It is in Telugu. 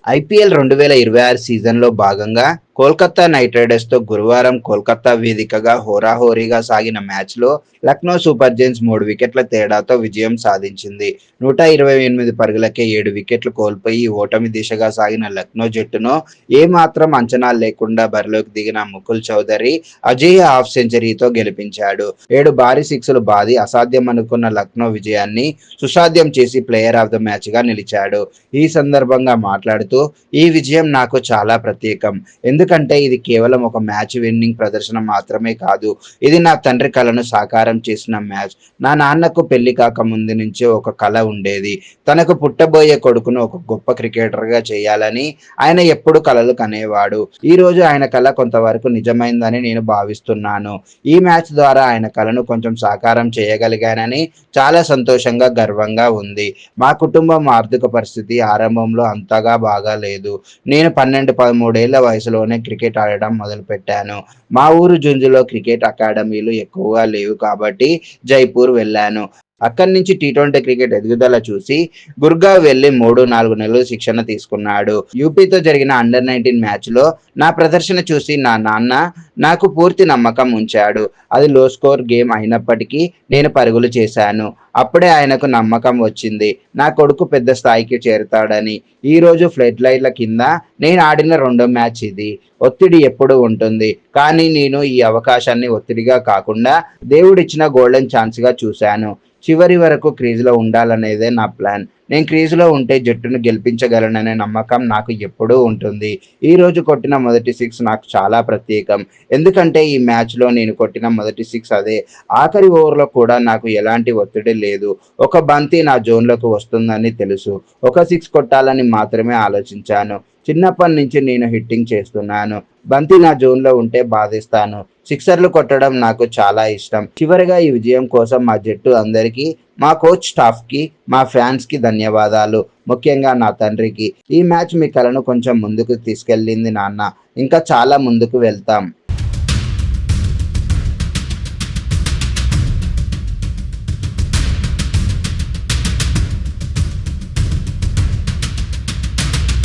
ఐపీఎల్ 2026 సీజన్‌లో భాగంగా కోల్కతా నైట్ రైడర్స్‌తో గురువారం కోల్కతా వేదికగా హోరాహోరీగా సాగిన మ్యాచ్‌లో లక్నో సూపర్ జెయింట్స్ 3 వికెట్ల తేడాతో విజయం సాధించింది. 128 పరుగులకే 7 వికెట్లు కోల్పోయి ఓటమి దిశగా సాగిన లక్నో జట్టును ఏమాత్రం అంచనా లేకుండా బరిలోకి దిగిన ముకుల్ చౌదరి అజేయ హాఫ్ సెంచరీతో గెలిపించాడు. 7 భారీ సిక్స్‌లు బాది అసాధ్యమనుకున్న లక్నో విజయాన్ని సుసాధ్యం చేసి ప్లేయర్ ఆఫ్ ద మ్యాచ్‌గా నిలిచాడు. ఈ సందర్భంగా మాట్లాడుతూ ఈ విజయం నాకు చాలా ప్రత్యేకం. ఎందుకంటే ఇది కేవలం ఒక మ్యాచ్ విన్నింగ్ ప్రదర్శన మాత్రమే కాదు. ఇది నా తండ్రి కలను సాకారం చేసిన మ్యాచ్. నా నాన్నకు పెళ్లి కాక ముందు నుంచే ఒక కల ఉండేది. తనకు పుట్టబోయే కొడుకును ఒక గొప్ప క్రికెటర్‌గా చేయాలని ఆయన ఎప్పుడూ కలలు కనేవాడు. ఈరోజు ఆయన కల కొంతవరకు నిజమైందని నేను భావిస్తున్నాను. ఈ మ్యాచ్ ద్వారా ఆయన కలను కొంచెం సాకారం చేయగలిగానని చాలా సంతోషంగా, గర్వంగా ఉంది. మా కుటుంబం ఆర్థిక పరిస్థితి ఆరంభంలో అంతగా బాగాలేదు. నేను 12, 13 ఏళ్ల వయసులోనే క్రికెట్ ఆడడం మొదలుపెట్టాను. మా ఊరు జుంజులో క్రికెట్ అకాడమీలు ఎక్కువగా లేవు కాబట్టి జైపూర్ వెళ్ళాను. అక్కడి నుంచి టీ20 క్రికెట్ ఎదుగుదల చూసి గుర్గావ్ వెళ్లి 3-4 నెలలు శిక్షణ తీసుకున్నాడు. యూపీతో జరిగిన అండర్-19 మ్యాచ్‌లో నా ప్రదర్శన చూసి నా నాన్న నాకు పూర్తి నమ్మకం ఉంచాడు. అది లో స్కోర్ గేమ్ అయినప్పటికీ నేను పరుగులు చేశాను. అప్పుడే ఆయనకు నమ్మకం వచ్చింది. నా కొడుకు పెద్ద స్థాయికి చేరుతాడని. ఈరోజు ఫ్లడ్ లైట్ల కింద నేను ఆడిన రెండో మ్యాచ్ ఇది. ఒత్తిడి ఎప్పుడూ ఉంటుంది. కానీ నేను ఈ అవకాశాన్ని ఒత్తిడిగా కాకుండా దేవుడిచ్చిన గోల్డెన్ ఛాన్స్‌గా చూశాను. చివరి వరకు క్రీజులో ఉండాలనేదే నా ప్లాన్. నేను క్రీజులో ఉంటే జట్టును గెలిపించగలననే నమ్మకం నాకు ఎప్పుడూ ఉంటుంది. ఈరోజు కొట్టిన మొదటి సిక్స్ నాకు చాలా ప్రత్యేకం. ఎందుకంటే ఈ మ్యాచ్‌లో నేను కొట్టిన మొదటి సిక్స్ అదే. ఆఖరి ఓవర్‌లో కూడా నాకు ఎలాంటి ఒత్తిడి లేదు. ఒక బంతి నా జోన్‌లోకి వస్తుందని తెలుసు. ఒక సిక్స్ కొట్టాలని మాత్రమే ఆలోచించాను. చిన్నప్పటి నుంచి నేను హిట్టింగ్ చేస్తున్నాను. బంతి నా జోన్‌లో ఉంటే బాదేస్తాను. సిక్సర్లు కొట్టడం నాకు చాలా ఇష్టం. చివరగా ఈ విజయం కోసం మా జట్టు అందరికీ, మా కోచ్ స్టాఫ్‌కి, మా ఫ్యాన్స్‌కి ధన్యవాదాలు. ముఖ్యంగా నా తండ్రికి. ఈ మ్యాచ్ మీ కలను కొంచెం ముందుకు తీసుకెళ్లింది నాన్న. ఇంకా చాలా ముందుకు వెళ్తాం.